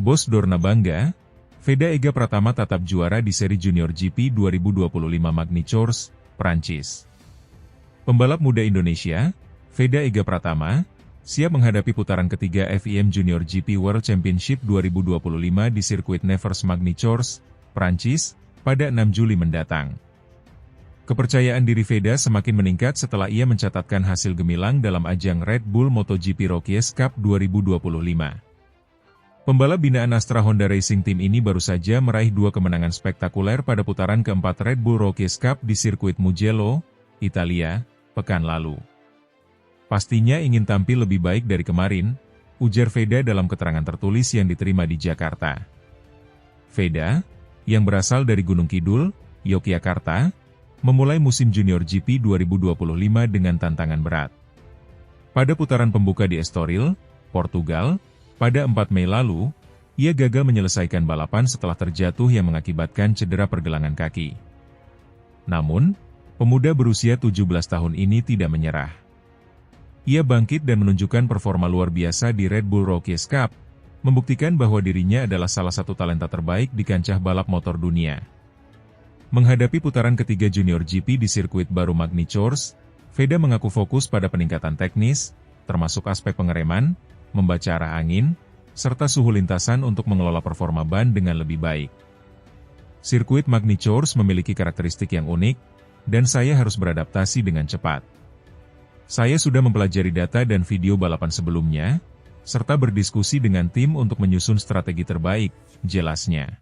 Bos Dorna bangga, Veda Ega Pratama tetap juara di seri Junior GP 2025 Magny-Cours, Prancis. Pembalap muda Indonesia, Veda Ega Pratama, siap menghadapi putaran ketiga FIM Junior GP World Championship 2025 di sirkuit Nevers Magny-Cours, Prancis, pada 6 Juli mendatang. Kepercayaan diri Veda semakin meningkat setelah ia mencatatkan hasil gemilang dalam ajang Red Bull MotoGP Rookies Cup 2025. Pembalap binaan Astra Honda Racing Team ini baru saja meraih 2 kemenangan spektakuler pada putaran keempat Red Bull Rookies Cup di sirkuit Mugello, Italia, pekan lalu. Pastinya ingin tampil lebih baik dari kemarin, ujar Veda dalam keterangan tertulis yang diterima di Jakarta. Veda, yang berasal dari Gunung Kidul, Yogyakarta, memulai musim Junior GP 2025 dengan tantangan berat. Pada putaran pembuka di Estoril, Portugal, pada 4 Mei lalu, ia gagal menyelesaikan balapan setelah terjatuh yang mengakibatkan cedera pergelangan kaki. Namun, pemuda berusia 17 tahun ini tidak menyerah. Ia bangkit dan menunjukkan performa luar biasa di Red Bull Rookies Cup, membuktikan bahwa dirinya adalah salah satu talenta terbaik di kancah balap motor dunia. Menghadapi putaran ketiga Junior GP di sirkuit baru Magny-Cours, Veda mengaku fokus pada peningkatan teknis, termasuk aspek pengereman, membaca arah angin, serta suhu lintasan untuk mengelola performa ban dengan lebih baik. Sirkuit Magny-Cours memiliki karakteristik yang unik, dan saya harus beradaptasi dengan cepat. Saya sudah mempelajari data dan video balapan sebelumnya, serta berdiskusi dengan tim untuk menyusun strategi terbaik, jelasnya.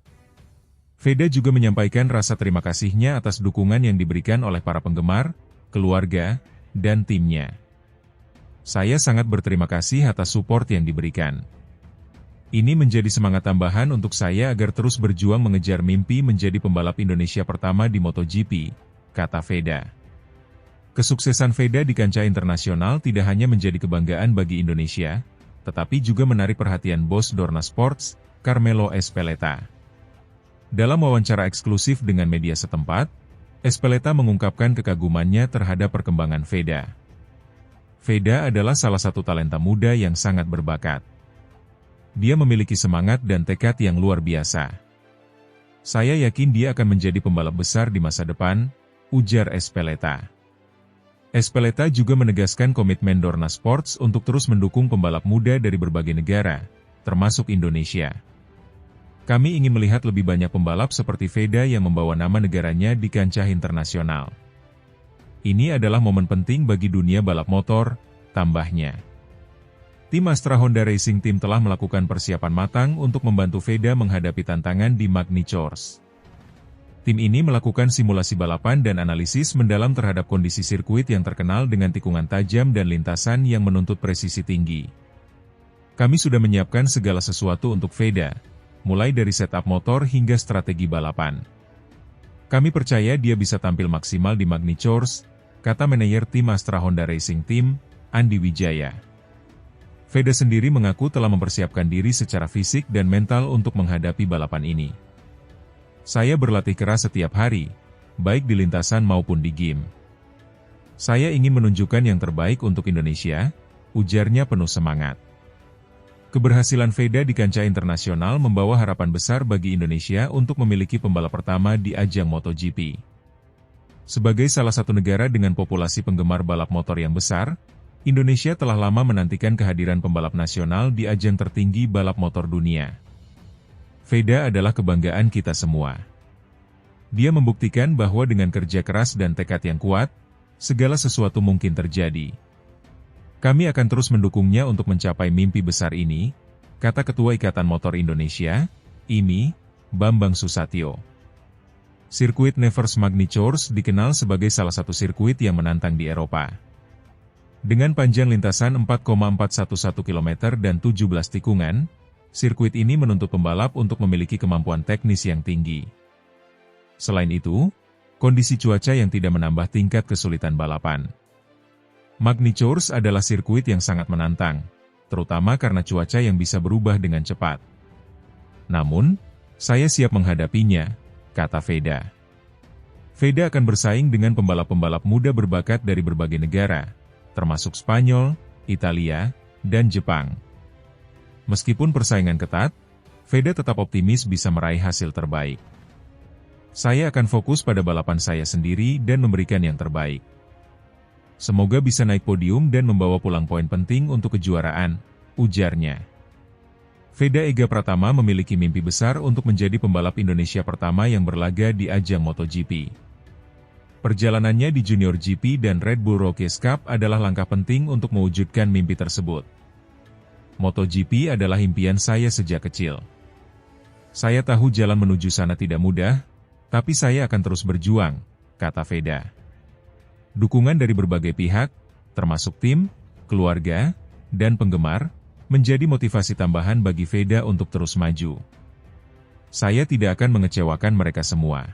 Veda juga menyampaikan rasa terima kasihnya atas dukungan yang diberikan oleh para penggemar, keluarga, dan timnya. Saya sangat berterima kasih atas support yang diberikan. Ini menjadi semangat tambahan untuk saya agar terus berjuang mengejar mimpi menjadi pembalap Indonesia pertama di MotoGP, kata Veda. Kesuksesan Veda di kancah internasional tidak hanya menjadi kebanggaan bagi Indonesia, tetapi juga menarik perhatian bos Dorna Sports, Carmelo Ezpeleta. Dalam wawancara eksklusif dengan media setempat, Ezpeleta mengungkapkan kekagumannya terhadap perkembangan Veda. Veda adalah salah satu talenta muda yang sangat berbakat. Dia memiliki semangat dan tekad yang luar biasa. Saya yakin dia akan menjadi pembalap besar di masa depan, ujar Ezpeleta. Ezpeleta juga menegaskan komitmen Dorna Sports untuk terus mendukung pembalap muda dari berbagai negara, termasuk Indonesia. Kami ingin melihat lebih banyak pembalap seperti Veda yang membawa nama negaranya di kancah internasional. Ini adalah momen penting bagi dunia balap motor, tambahnya. Tim Astra Honda Racing Team telah melakukan persiapan matang untuk membantu Veda menghadapi tantangan di Magny-Cours. Tim ini melakukan simulasi balapan dan analisis mendalam terhadap kondisi sirkuit yang terkenal dengan tikungan tajam dan lintasan yang menuntut presisi tinggi. Kami sudah menyiapkan segala sesuatu untuk Veda, mulai dari setup motor hingga strategi balapan. Kami percaya dia bisa tampil maksimal di Magny-Cours, kata manajer tim Astra Honda Racing Team, Andi Wijaya. Veda sendiri mengaku telah mempersiapkan diri secara fisik dan mental untuk menghadapi balapan ini. Saya berlatih keras setiap hari, baik di lintasan maupun di game. Saya ingin menunjukkan yang terbaik untuk Indonesia, ujarnya penuh semangat. Keberhasilan Veda di kancah internasional membawa harapan besar bagi Indonesia untuk memiliki pembalap pertama di ajang MotoGP. Sebagai salah satu negara dengan populasi penggemar balap motor yang besar, Indonesia telah lama menantikan kehadiran pembalap nasional di ajang tertinggi balap motor dunia. Veda adalah kebanggaan kita semua. Dia membuktikan bahwa dengan kerja keras dan tekad yang kuat, segala sesuatu mungkin terjadi. Kami akan terus mendukungnya untuk mencapai mimpi besar ini, kata Ketua Ikatan Motor Indonesia, IMI, Bambang Susatyo. Sirkuit Nevers Magny-Cours dikenal sebagai salah satu sirkuit yang menantang di Eropa. Dengan panjang lintasan 4,411 km dan 17 tikungan, sirkuit ini menuntut pembalap untuk memiliki kemampuan teknis yang tinggi. Selain itu, kondisi cuaca yang tidak menambah tingkat kesulitan balapan. Magny-Cours adalah sirkuit yang sangat menantang, terutama karena cuaca yang bisa berubah dengan cepat. Namun, saya siap menghadapinya, kata Veda. Veda akan bersaing dengan pembalap-pembalap muda berbakat dari berbagai negara, termasuk Spanyol, Italia, dan Jepang. Meskipun persaingan ketat, Veda tetap optimis bisa meraih hasil terbaik. Saya akan fokus pada balapan saya sendiri dan memberikan yang terbaik. Semoga bisa naik podium dan membawa pulang poin penting untuk kejuaraan, ujarnya. Veda Ega Pratama memiliki mimpi besar untuk menjadi pembalap Indonesia pertama yang berlaga di ajang MotoGP. Perjalanannya di Junior GP dan Red Bull Rookies Cup adalah langkah penting untuk mewujudkan mimpi tersebut. MotoGP adalah impian saya sejak kecil. Saya tahu jalan menuju sana tidak mudah, tapi saya akan terus berjuang, kata Veda. Dukungan dari berbagai pihak, termasuk tim, keluarga, dan penggemar, menjadi motivasi tambahan bagi Veda untuk terus maju. Saya tidak akan mengecewakan mereka semua.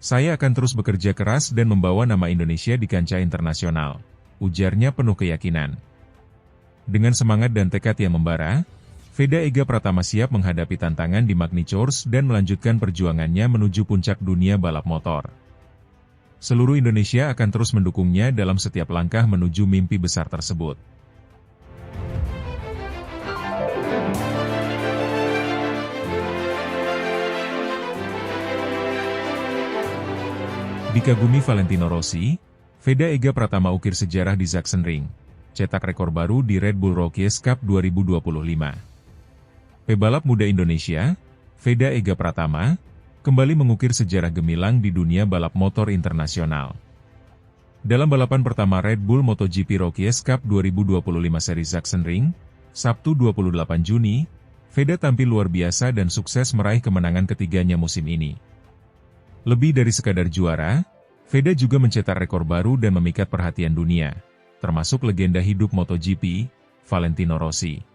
Saya akan terus bekerja keras dan membawa nama Indonesia di kancah internasional, ujarnya penuh keyakinan. Dengan semangat dan tekad yang membara, Veda Ega Pratama siap menghadapi tantangan di Magny-Cours dan melanjutkan perjuangannya menuju puncak dunia balap motor. Seluruh Indonesia akan terus mendukungnya dalam setiap langkah menuju mimpi besar tersebut. Dikagumi Valentino Rossi, Veda Ega Pratama ukir sejarah di Sachsenring, cetak rekor baru di Red Bull Rookies Cup 2025. Pebalap muda Indonesia, Veda Ega Pratama, kembali mengukir sejarah gemilang di dunia balap motor internasional. Dalam balapan pertama Red Bull MotoGP Rookies Cup 2025 seri Sachsenring, Sabtu 28 Juni, Veda tampil luar biasa dan sukses meraih kemenangan ketiganya musim ini. Lebih dari sekadar juara, Veda juga mencetak rekor baru dan memikat perhatian dunia, termasuk legenda hidup MotoGP, Valentino Rossi.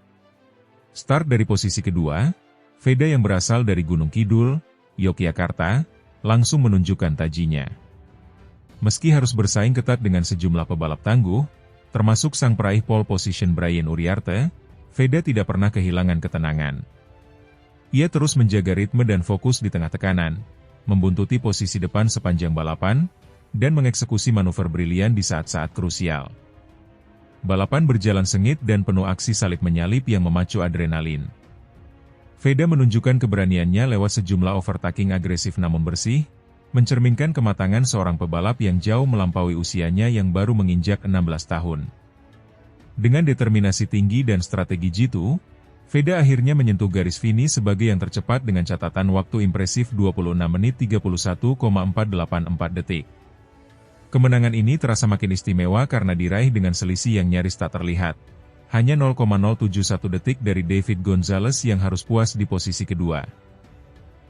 Start dari posisi kedua, Veda yang berasal dari Gunung Kidul, Yogyakarta, langsung menunjukkan tajinya. Meski harus bersaing ketat dengan sejumlah pebalap tangguh, termasuk sang peraih pole position Brian Uriarte, Veda tidak pernah kehilangan ketenangan. Ia terus menjaga ritme dan fokus di tengah tekanan, membuntuti posisi depan sepanjang balapan, dan mengeksekusi manuver brilian di saat-saat krusial. Balapan berjalan sengit dan penuh aksi salip menyalip yang memacu adrenalin. Veda menunjukkan keberaniannya lewat sejumlah overtaking agresif namun bersih, mencerminkan kematangan seorang pebalap yang jauh melampaui usianya yang baru menginjak 16 tahun. Dengan determinasi tinggi dan strategi jitu, Veda akhirnya menyentuh garis finish sebagai yang tercepat dengan catatan waktu impresif 26 menit 31,484 detik. Kemenangan ini terasa makin istimewa karena diraih dengan selisih yang nyaris tak terlihat. Hanya 0,071 detik dari David Gonzalez yang harus puas di posisi kedua.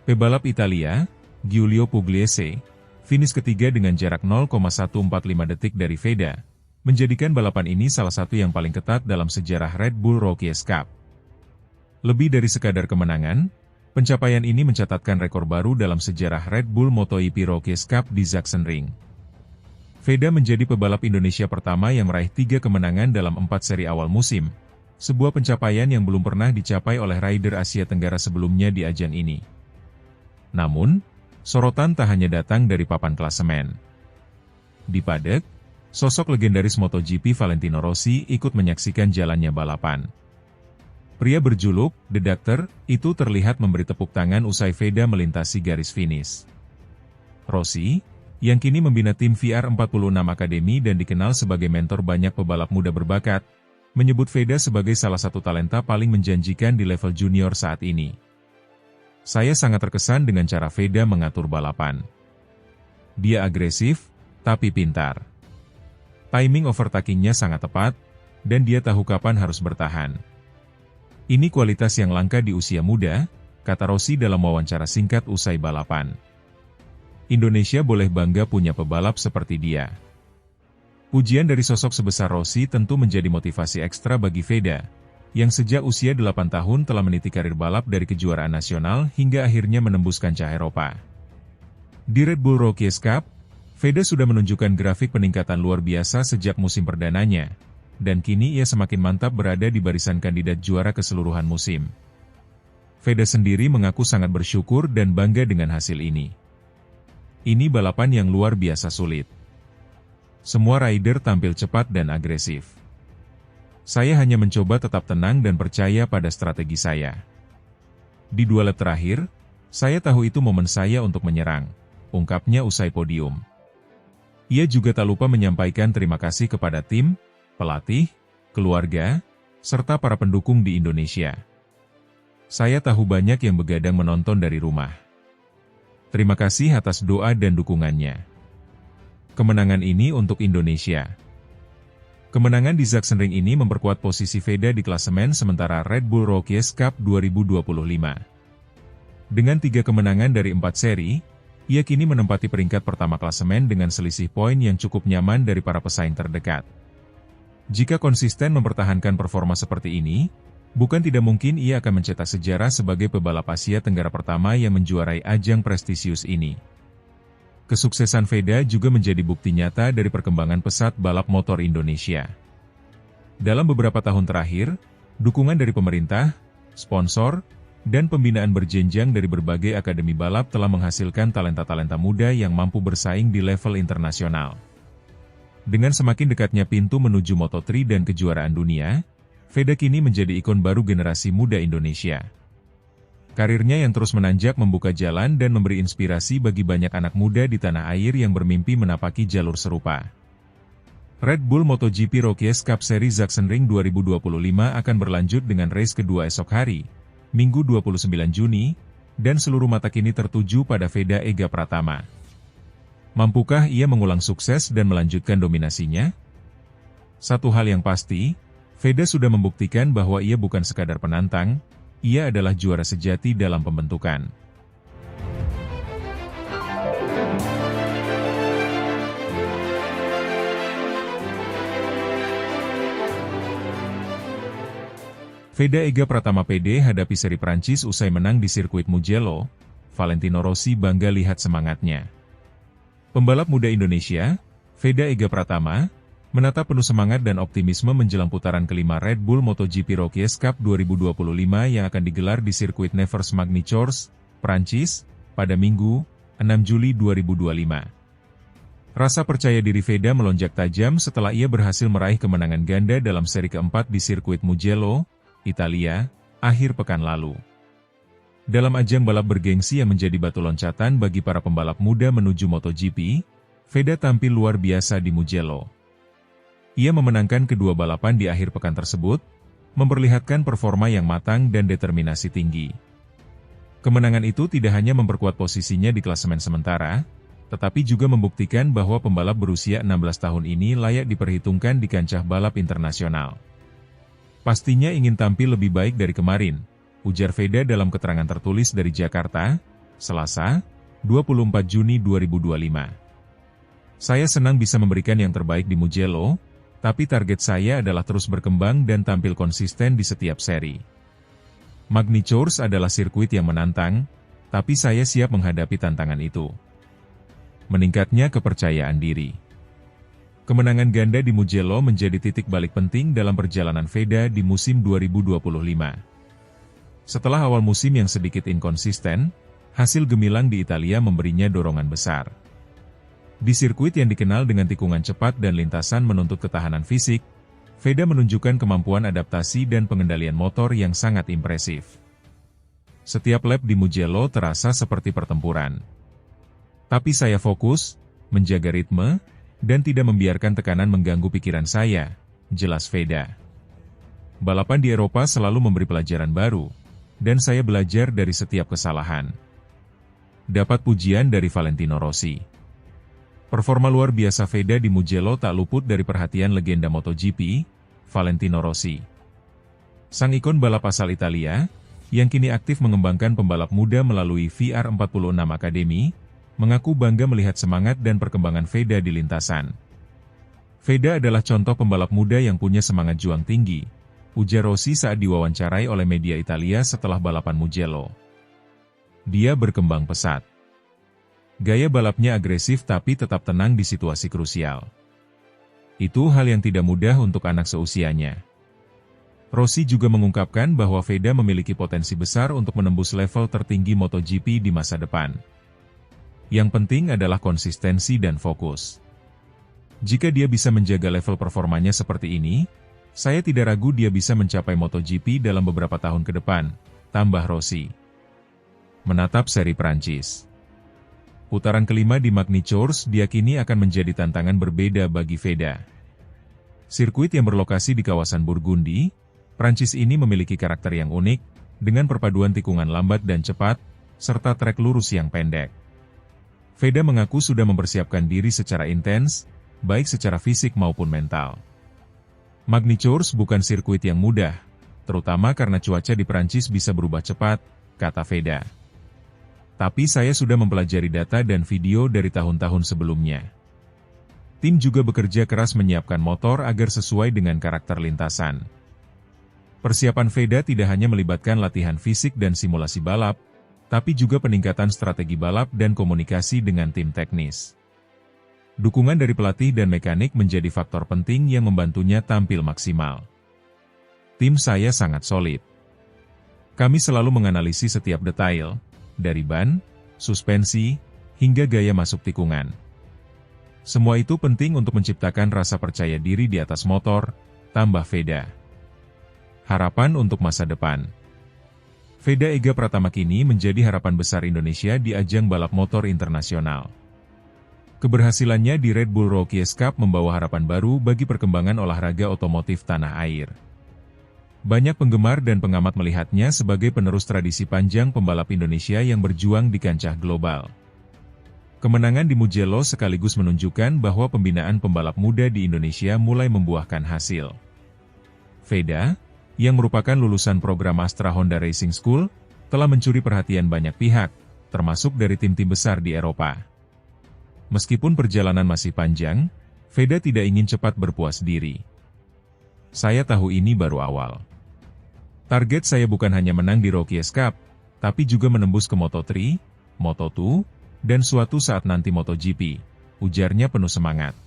Pebalap Italia, Giulio Pugliese, finish ketiga dengan jarak 0,145 detik dari Veda, menjadikan balapan ini salah satu yang paling ketat dalam sejarah Red Bull Rookies Cup. Lebih dari sekadar kemenangan, pencapaian ini mencatatkan rekor baru dalam sejarah Red Bull MotoGP Rookies Cup di Sachsenring. Veda menjadi pebalap Indonesia pertama yang meraih 3 kemenangan dalam 4 seri awal musim, sebuah pencapaian yang belum pernah dicapai oleh rider Asia Tenggara sebelumnya di ajang ini. Namun, sorotan tak hanya datang dari papan klasemen. Di paddock, sosok legendaris MotoGP Valentino Rossi ikut menyaksikan jalannya balapan. Pria berjuluk The Doctor itu terlihat memberi tepuk tangan usai Veda melintasi garis finish. Rossi, yang kini membina tim VR46 Academy dan dikenal sebagai mentor banyak pebalap muda berbakat, menyebut Veda sebagai salah satu talenta paling menjanjikan di level junior saat ini. Saya sangat terkesan dengan cara Veda mengatur balapan. Dia agresif, tapi pintar. Timing overtakingnya sangat tepat, dan dia tahu kapan harus bertahan. Ini kualitas yang langka di usia muda, kata Rossi dalam wawancara singkat usai balapan. Indonesia boleh bangga punya pebalap seperti dia. Pujian dari sosok sebesar Rossi tentu menjadi motivasi ekstra bagi Veda, yang sejak usia 8 tahun telah meniti karir balap dari kejuaraan nasional hingga akhirnya menembus kancah Eropa. Di Red Bull Rookies Cup, Veda sudah menunjukkan grafik peningkatan luar biasa sejak musim perdananya, dan kini ia semakin mantap berada di barisan kandidat juara keseluruhan musim. Veda sendiri mengaku sangat bersyukur dan bangga dengan hasil ini. Ini balapan yang luar biasa sulit. Semua rider tampil cepat dan agresif. Saya hanya mencoba tetap tenang dan percaya pada strategi saya. Di 2 lap terakhir, saya tahu itu momen saya untuk menyerang, ungkapnya usai podium. Ia juga tak lupa menyampaikan terima kasih kepada tim, pelatih, keluarga, serta para pendukung di Indonesia. Saya tahu banyak yang begadang menonton dari rumah. Terima kasih atas doa dan dukungannya. Kemenangan ini untuk Indonesia. Kemenangan di Sachsenring ini memperkuat posisi Veda di klasemen sementara Red Bull Rookies Cup 2025. Dengan 3 kemenangan dari 4 seri, ia kini menempati peringkat pertama klasemen dengan selisih poin yang cukup nyaman dari para pesaing terdekat. Jika konsisten mempertahankan performa seperti ini, bukan tidak mungkin ia akan mencetak sejarah sebagai pebalap Asia Tenggara pertama yang menjuarai ajang prestisius ini. Kesuksesan Veda juga menjadi bukti nyata dari perkembangan pesat balap motor Indonesia. Dalam beberapa tahun terakhir, dukungan dari pemerintah, sponsor, dan pembinaan berjenjang dari berbagai akademi balap telah menghasilkan talenta-talenta muda yang mampu bersaing di level internasional. Dengan semakin dekatnya pintu menuju Moto3 dan kejuaraan dunia, Veda kini menjadi ikon baru generasi muda Indonesia. Karirnya yang terus menanjak membuka jalan dan memberi inspirasi bagi banyak anak muda di tanah air yang bermimpi menapaki jalur serupa. Red Bull MotoGP Rookies Cup Seri Sachsenring 2025 akan berlanjut dengan race kedua esok hari, Minggu 29 Juni, dan seluruh mata kini tertuju pada Veda Ega Pratama. Mampukah ia mengulang sukses dan melanjutkan dominasinya? Satu hal yang pasti, Veda sudah membuktikan bahwa ia bukan sekadar penantang, ia adalah juara sejati dalam pembentukan. Veda Ega Pratama PD hadapi seri Prancis usai menang di sirkuit Mugello, Valentino Rossi bangga lihat semangatnya. Pembalap muda Indonesia, Veda Ega Pratama, menatap penuh semangat dan optimisme menjelang putaran kelima Red Bull MotoGP Rookies Cup 2025 yang akan digelar di sirkuit Nevers-Magny-Cours, Prancis, pada Minggu, 6 Juli 2025. Rasa percaya diri Veda melonjak tajam setelah ia berhasil meraih kemenangan ganda dalam seri keempat di sirkuit Mugello, Italia, akhir pekan lalu. Dalam ajang balap bergengsi yang menjadi batu loncatan bagi para pembalap muda menuju MotoGP, Veda tampil luar biasa di Mugello. Ia memenangkan kedua balapan di akhir pekan tersebut, memperlihatkan performa yang matang dan determinasi tinggi. Kemenangan itu tidak hanya memperkuat posisinya di klasemen sementara, tetapi juga membuktikan bahwa pembalap berusia 16 tahun ini layak diperhitungkan di kancah balap internasional. Pastinya ingin tampil lebih baik dari kemarin, ujar Veda dalam keterangan tertulis dari Jakarta, Selasa, 24 Juni 2025. Saya senang bisa memberikan yang terbaik di Mugello, tapi target saya adalah terus berkembang dan tampil konsisten di setiap seri. Magny-Cours adalah sirkuit yang menantang, tapi saya siap menghadapi tantangan itu. Meningkatnya kepercayaan diri. Kemenangan ganda di Mugello menjadi titik balik penting dalam perjalanan Veda di musim 2025. Setelah awal musim yang sedikit inkonsisten, hasil gemilang di Italia memberinya dorongan besar. Di sirkuit yang dikenal dengan tikungan cepat dan lintasan menuntut ketahanan fisik, Veda menunjukkan kemampuan adaptasi dan pengendalian motor yang sangat impresif. Setiap lap di Mugello terasa seperti pertempuran. Tapi saya fokus, menjaga ritme, dan tidak membiarkan tekanan mengganggu pikiran saya, jelas Veda. Balapan di Eropa selalu memberi pelajaran baru, dan saya belajar dari setiap kesalahan. Dapat pujian dari Valentino Rossi. Performa luar biasa Veda di Mugello tak luput dari perhatian legenda MotoGP, Valentino Rossi. Sang ikon balap asal Italia, yang kini aktif mengembangkan pembalap muda melalui VR46 Academy, mengaku bangga melihat semangat dan perkembangan Veda di lintasan. Veda adalah contoh pembalap muda yang punya semangat juang tinggi, ujar Rossi saat diwawancarai oleh media Italia setelah balapan Mugello. Dia berkembang pesat. Gaya balapnya agresif tapi tetap tenang di situasi krusial. Itu hal yang tidak mudah untuk anak seusianya. Rossi juga mengungkapkan bahwa Veda memiliki potensi besar untuk menembus level tertinggi MotoGP di masa depan. Yang penting adalah konsistensi dan fokus. Jika dia bisa menjaga level performanya seperti ini, saya tidak ragu dia bisa mencapai MotoGP dalam beberapa tahun ke depan, tambah Rossi. menatap seri Prancis. Putaran kelima di Magny-Cours diyakini akan menjadi tantangan berbeda bagi Veda. Sirkuit yang berlokasi di kawasan Burgundi, Prancis ini memiliki karakter yang unik, dengan perpaduan tikungan lambat dan cepat, serta trek lurus yang pendek. Veda mengaku sudah mempersiapkan diri secara intens, baik secara fisik maupun mental. Magny-Cours bukan sirkuit yang mudah, terutama karena cuaca di Prancis bisa berubah cepat, kata Veda. Tapi saya sudah mempelajari data dan video dari tahun-tahun sebelumnya. Tim juga bekerja keras menyiapkan motor agar sesuai dengan karakter lintasan. Persiapan Veda tidak hanya melibatkan latihan fisik dan simulasi balap, tapi juga peningkatan strategi balap dan komunikasi dengan tim teknis. Dukungan dari pelatih dan mekanik menjadi faktor penting yang membantunya tampil maksimal. Tim saya sangat solid. Kami selalu menganalisis setiap detail, dari ban, suspensi, hingga gaya masuk tikungan. Semua itu penting untuk menciptakan rasa percaya diri di atas motor, tambah Veda. Harapan untuk masa depan. Veda Ega Pratama kini menjadi harapan besar Indonesia di ajang balap motor internasional. Keberhasilannya di Red Bull Rookies Cup membawa harapan baru bagi perkembangan olahraga otomotif tanah air. Banyak penggemar dan pengamat melihatnya sebagai penerus tradisi panjang pembalap Indonesia yang berjuang di kancah global. Kemenangan di Mugello sekaligus menunjukkan bahwa pembinaan pembalap muda di Indonesia mulai membuahkan hasil. Veda, yang merupakan lulusan program Astra Honda Racing School, telah mencuri perhatian banyak pihak, termasuk dari tim-tim besar di Eropa. Meskipun perjalanan masih panjang, Veda tidak ingin cepat berpuas diri. Saya tahu ini baru awal. Target saya bukan hanya menang di Rookies Cup, tapi juga menembus ke Moto3, Moto2, dan suatu saat nanti MotoGP, ujarnya penuh semangat.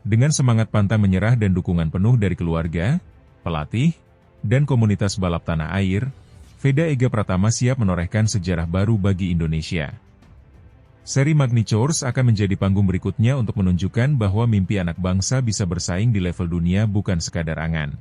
Dengan semangat pantang menyerah dan dukungan penuh dari keluarga, pelatih, dan komunitas balap tanah air, Veda Ega Pratama siap menorehkan sejarah baru bagi Indonesia. Seri Magny-Cours akan menjadi panggung berikutnya untuk menunjukkan bahwa mimpi anak bangsa bisa bersaing di level dunia bukan sekadar angan.